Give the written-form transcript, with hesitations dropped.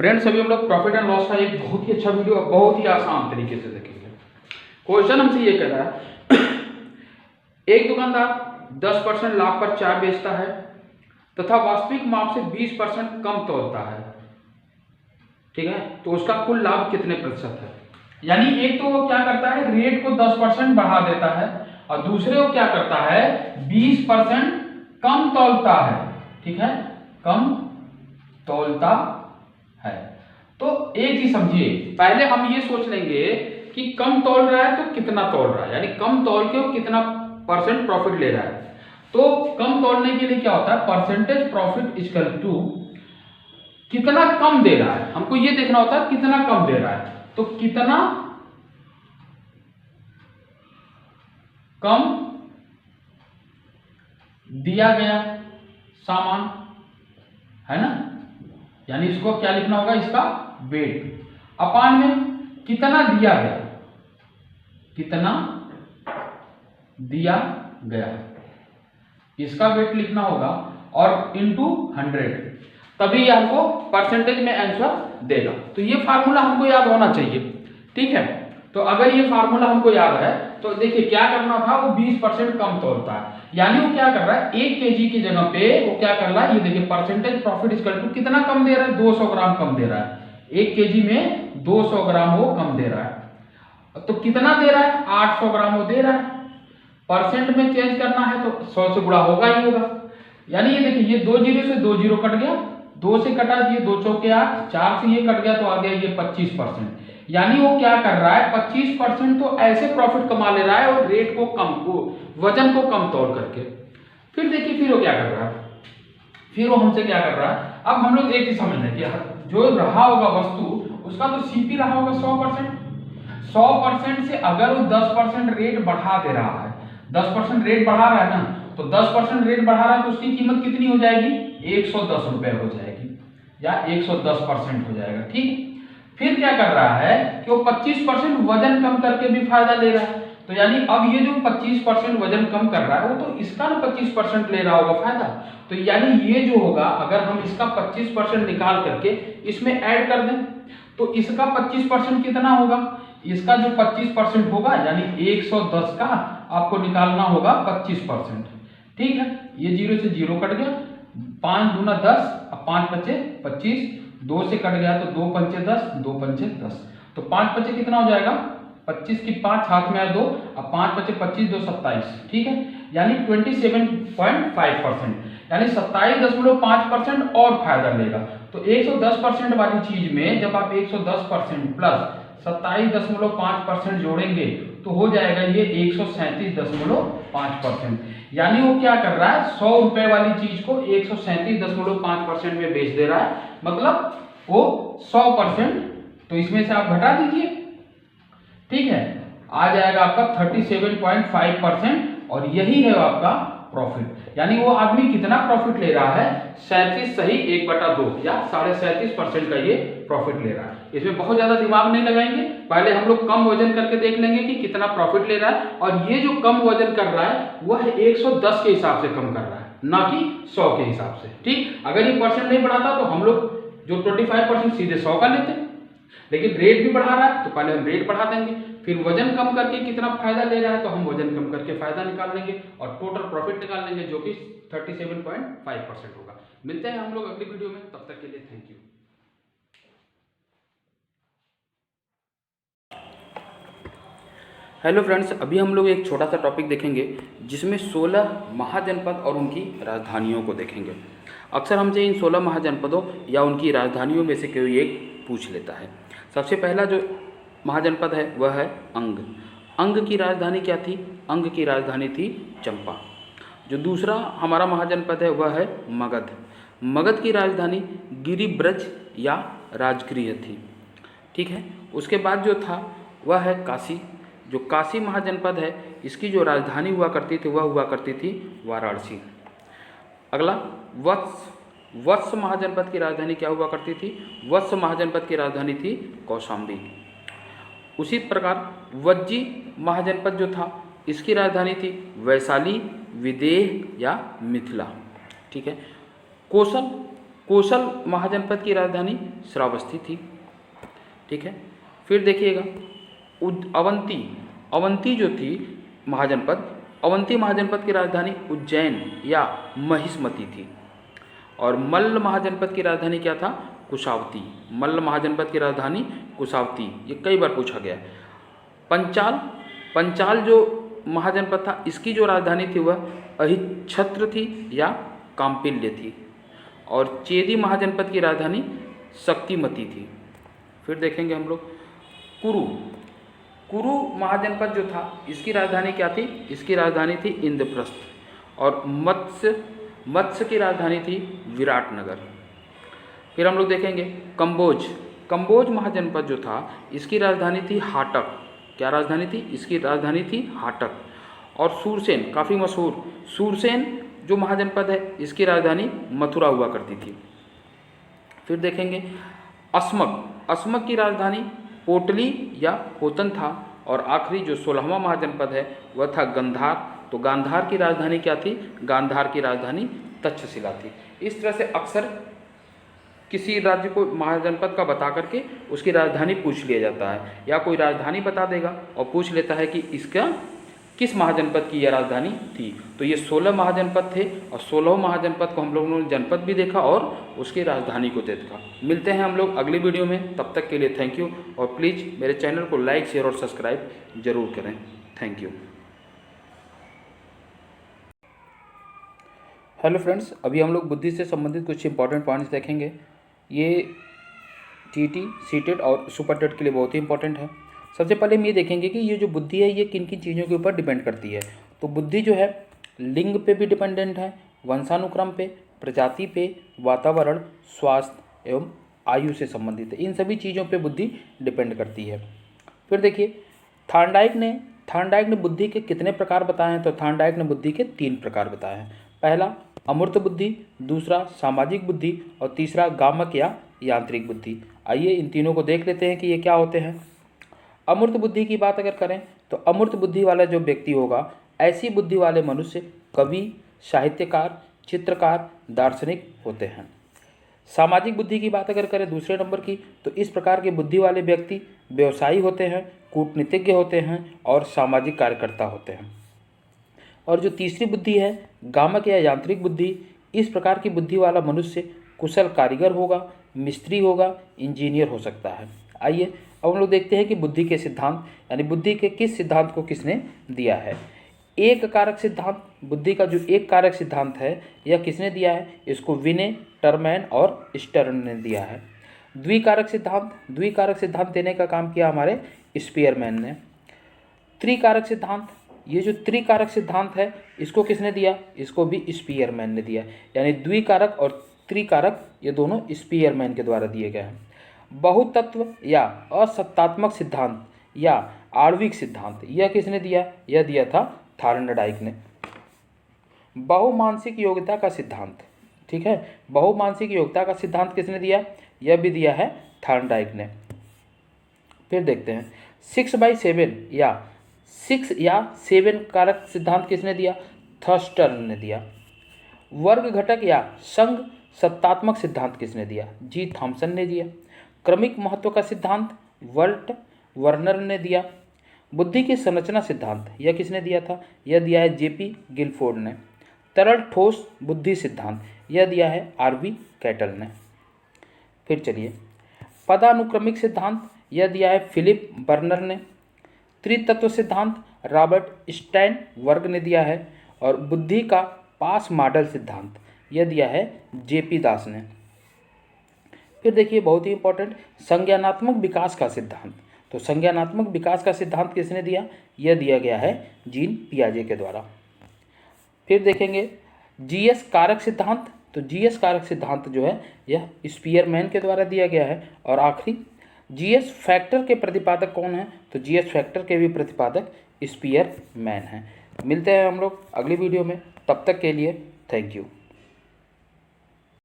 Friends अभी हम लोग प्रॉफिट एंड लॉस का एक बहुत ही अच्छा वीडियो बहुत ही आसान तरीके से देखेंगे। क्वेश्चन हमसे ये कह रहा है एक दुकानदार 10% लाभ पर चाय बेचता है तथा वास्तविक माप से 20% कम तोलता है, ठीक है, तो उसका कुल लाभ कितने प्रतिशत है। यानी एक तो वो क्या करता है, रेट को 10% बढ़ा देता है और दूसरे वो क्या करता है 20% कम तोलता है, ठीक है, कम तोलता है। तो एक चीज समझिए, पहले हम ये सोच लेंगे कि कम तोल रहा है तो कितना तोल रहा है, यानी कम तोल के वो कितना परसेंट प्रॉफिट ले रहा है। तो कम तोलने के लिए क्या होता है, परसेंटेज प्रॉफिट इक्वल टू कितना कम दे रहा है, हमको ये देखना होता है कितना कम दे रहा है। तो कितना कम दिया गया सामान है ना, यानी इसको क्या लिखना होगा, इसका वेट अपान में कितना दिया गया, कितना दिया गया, इसका वेट लिखना होगा और इनटू 100, तभी ये हमको परसेंटेज में आंसर देगा। तो ये फार्मूला हमको याद होना चाहिए, ठीक है। तो अगर ये फार्मूला हमको याद है तो देखिए क्या करना था, वो 20% कम तोलता है, यानी वो क्या कर रहा है 1 kg की जगह पे वो क्या कर रहा है, ये देखिए परसेंटेज प्रॉफिट इक्वल टू कितना कम दे रहा है, 200 ग्राम कम दे रहा है, 1 kg में 200 ग्राम वो कम दे रहा है। तो कितना दे रहा है, 800 ग्राम वो दे रहा है। परसेंट में चेंज करना है तो 100 से गुणा होगा ही होगा, यानी ये देखिए ये 2 जीरो से 2 जीरो कट गया, 2 से कटा दिए 2 चौके 8, 4 से ये कट गया तो आ गया ये 25%। यानी वो क्या कर रहा है 25% तो ऐसे प्रॉफिट कमा ले रहा है और रेट को कम को वजन को कम तोड़ करके। फिर देखिए फिर वो क्या कर रहा है, फिर वो हमसे क्या कर रहा है, अब हम लोग एक चीज समझ लें कि जो रहा होगा वस्तु उसका तो सीपी रहा होगा 100%। 100% से अगर वो 10% रेट बढ़ा दे रहा है, 10% रेट बढ़ा रहा है ना, तो 10% रेट बढ़ा रहा है तो उसकी कीमत कितनी हो जाएगी, 110 रुपए हो जाएगी या 110% हो जाएगा, ठीक। फिर क्या कर रहा है कि वो 25% वजन कम करके भी फायदा ले रहा है, तो यानी अब ये जो 25% वजन कम कर रहा है वो तो इसका ना 25% ले रहा होगा फायदा। तो यानी ये जो होगा अगर हम इसका 25% निकाल करके इसमें ऐड कर दें तो इसका 25% कितना होगा, इसका जो 25% होगा यानी 110 का आपको निकालना होगा 25%, ठीक है। ये 0 से 0 कट गया, 5 दूना 10, अब 5 बचे 25, 2 से कट गया तो 2 पंचे 10, 2 पंचे 10, तो 5 बचे कितना हो जाएगा, 25 की 5 हाथ में आया 2, अब 5 बचे 25 2 27, ठीक है, यानी 27.5%, यानी 27.5% और फायदा लेगा। तो 110% वाली चीज में जब आप 110% प्लस 27.5% जोड़ेंगे तो हो जाएगा ये 137.5%, यानी वो क्या कर रहा है 100 रुपए वाली चीज को 137.5% में बेच दे रहा है, मतलब वो 100%। तो इसमें से आप घटा दीजिए, ठीक है, आ जाएगा आपका 37.5% और यही है आपका प्रॉफिट। यानी वो आदमी कितना प्रॉफिट ले रहा है, 37 सही 1/2 या 37.5% का ये प्रॉफिट ले रहा है। इसमें बहुत ज्यादा दिमाग नहीं लगाएंगे, पहले हम लोग कम वजन करके देख लेंगे कि कितना प्रॉफिट ले रहा है, और ये जो कम वजन कर रहा है वह 110 के हिसाब से कम कर रहा है, ना कि 100 के हिसाब से, ठीक। अगर ये परसेंट नहीं बढ़ाता तो हम लोग जो 25% सीधे 100 का लेते, लेकिन रेट भी बढ़ा रहा है तो पहले हम रेट बढ़ा देंगे, फिर वजन कम करके कितना फायदा ले रहा है तो हम वजन कम करके फायदा निकाल लेंगे और टोटल प्रॉफिट निकाल लेंगे जो कि 37.5% होगा। मिलते हैं हम लोग अगली वीडियो में, तब तक के लिए थैंक यू। हेलो फ्रेंड्स, अभी हम लोग एक छोटा सा टॉपिक देखेंगे जिसमें 16 महाजनपद और उनकी राजधानियों को देखेंगे। अक्सर हमसे इन 16 महाजनपदों या उनकी राजधानियों में से कोई एक पूछ लेता है। सबसे पहला जो महाजनपद है वह है अंग। अंग की राजधानी क्या थी, अंग की राजधानी थी चंपा। जो दूसरा हमारा महाजनपद है वह है मगध। मगध की राजधानी गिरिब्रज या राजगृह थी, ठीक है। उसके बाद जो था वह है काशी। जो काशी महाजनपद है इसकी जो राजधानी हुआ करती थी वह हुआ करती थी वाराणसी। अगला वत्स। वत्स महाजनपद की राजधानी क्या हुआ करती थी, वत्स महाजनपद की राजधानी थी कौशाम्बी। उसी प्रकार वज्जी महाजनपद जो था इसकी राजधानी थी वैशाली, विदेह या मिथिला, ठीक है। कोसल। कोसल महाजनपद की राजधानी श्रावस्ती थी। ठीक है, फिर देखिएगा अवंती, अवंती जो थी महाजनपद, अवंती महाजनपद की राजधानी उज्जैन या महिष्मती थी। और मल्ल महाजनपद की राजधानी क्या था? कुशावती। मल्ल महाजनपद की राजधानी कुशावती, ये कई बार पूछा गया है। पंचाल, पंचाल जो महाजनपद था इसकी जो राजधानी थी वह अहिच्छत्र थी या काम्पिल्य थी। और चेदी महाजनपद की राजधानी शक्तिमती थी। फिर देखेंगे हम लोग कुरु, कुरु महाजनपद जो था इसकी राजधानी क्या थी? इसकी राजधानी थी इंद्रप्रस्थ। और मत्स्य की राजधानी थी विराटनगर। फिर हम लोग देखेंगे कंबोज, कंबोज महाजनपद जो था इसकी राजधानी थी हाटक। क्या राजधानी थी? इसकी राजधानी थी हाटक। और सूरसेन, काफ़ी मशहूर सूरसेन जो महाजनपद है इसकी राजधानी मथुरा हुआ करती थी। फिर देखेंगे अस्मक, अस्मक की राजधानी पोटली या पोतन था। और आखिरी जो 16वां महाजनपद है वह था गांधार। तो गांधार की राजधानी क्या थी? गांधार की राजधानी तक्षशिला थी। इस तरह से अक्सर किसी राज्य को महाजनपद का बता करके उसकी राजधानी पूछ लिया जाता है, या कोई राजधानी बता देगा और पूछ लेता है कि इसका किस महाजनपद की यह राजधानी थी। तो ये 16 महाजनपद थे और 16 महाजनपद को हम लोगों ने जनपद भी देखा और उसकी राजधानी को देखा। मिलते हैं हम लोग अगली वीडियो में, तब तक के लिए थैंक यू। और प्लीज़ मेरे चैनल को लाइक, शेयर और सब्सक्राइब जरूर करें। Thank you. हेलो फ्रेंड्स, अभी हम लोग बुद्धि से संबंधित कुछ इंपॉर्टेंट पॉइंट्स देखेंगे। ये टीटी, सीटेट और सुपर टेट के लिए बहुत ही इंपॉर्टेंट है। सबसे पहले हम ये देखेंगे कि ये जो बुद्धि है ये किन किन चीज़ों के ऊपर डिपेंड करती है। तो बुद्धि जो है लिंग पे भी डिपेंडेंट है, वंशानुक्रम पे, प्रजाति पे, वातावरण, स्वास्थ्य एवं आयु से संबंधित है। इन सभी चीज़ों पे बुद्धि डिपेंड करती है। फिर देखिए थार्नडाइक ने बुद्धि के कितने प्रकार बताए हैं? तो थार्नडाइक ने बुद्धि के 3 प्रकार बताए हैं। पहला अमूर्त बुद्धि, दूसरा सामाजिक बुद्धि और तीसरा गामक या यांत्रिक बुद्धि। आइए इन तीनों को देख लेते हैं कि ये क्या होते हैं। अमूर्त बुद्धि की बात अगर करें तो अमूर्त बुद्धि वाला जो व्यक्ति होगा, ऐसी बुद्धि वाले मनुष्य कवि, साहित्यकार, चित्रकार, दार्शनिक होते हैं। सामाजिक बुद्धि की बात अगर करें दूसरे नंबर की, तो इस प्रकार के बुद्धि वाले व्यक्ति व्यवसायी होते हैं, कूटनीतिज्ञ होते हैं और सामाजिक कार्यकर्ता होते हैं। और जो तीसरी बुद्धि है गामक या यांत्रिक बुद्धि, इस प्रकार की बुद्धि वाला मनुष्य कुशल कारीगर होगा, मिस्त्री होगा, इंजीनियर हो सकता है। आइए अब हम लोग देखते हैं कि बुद्धि के सिद्धांत, यानी बुद्धि के किस सिद्धांत को किसने दिया है। एक कारक सिद्धांत, बुद्धि का जो एक कारक सिद्धांत है यह किसने दिया है? इसको विने, टर्मैन और स्टर्न ने दिया है। द्विकारक सिद्धांत देने का काम किया हमारे स्पीयरमैन ने। त्रिकारक सिद्धांत, ये जो त्रिकारक सिद्धांत है इसको किसने दिया? इसको भी स्पीयरमैन ने दिया। यानी द्विकारक और त्रिकारक ये दोनों स्पीयरमैन के द्वारा दिए गए हैं। बहुतत्व या असत्तात्मक सिद्धांत या आणविक सिद्धांत यह किसने दिया? यह दिया था थार्नडाइक ने। बहुमानसिक योग्यता का सिद्धांत, ठीक है, बहुमानसिक योग्यता का सिद्धांत किसने दिया? यह भी दिया है थार्नडाइक ने। फिर देखते हैं 6/7 या 6 या 7 कारक सिद्धांत किसने दिया? थर्स्टन ने दिया। वर्ग घटक या संघ सत्तात्मक सिद्धांत किसने दिया? जी थॉमसन ने दिया। क्रमिक महत्व का सिद्धांत वल्ट वर्नर ने दिया। बुद्धि की संरचना सिद्धांत यह किसने दिया था? यह दिया है जेपी गिलफोर्ड ने। तरल ठोस बुद्धि सिद्धांत यह दिया है आरबी कैटल ने। फिर चलिए पदानुक्रमिक सिद्धांत यह दिया है फिलिप बर्नर ने। त्रितत्व सिद्धांत रॉबर्ट स्टाइनबर्ग ने दिया है। और बुद्धि का पास मॉडल सिद्धांत यह दिया है जेपी दास ने। फिर देखिए बहुत ही इंपॉर्टेंट संज्ञानात्मक विकास का सिद्धांत। तो संज्ञानात्मक विकास का सिद्धांत किसने दिया? यह दिया गया है जीन पियाजे के द्वारा। फिर देखेंगे जीएस कारक सिद्धांत। तो जीएस कारक सिद्धांत जो है यह स्पीयरमैन के द्वारा दिया गया है। और आखिरी जीएस फैक्टर के प्रतिपादक कौन है? तो जीएस फैक्टर के भी प्रतिपादक स्पीयरमैन हैं। मिलते हैं हम लोग अगली वीडियो में, तब तक के लिए थैंक यू।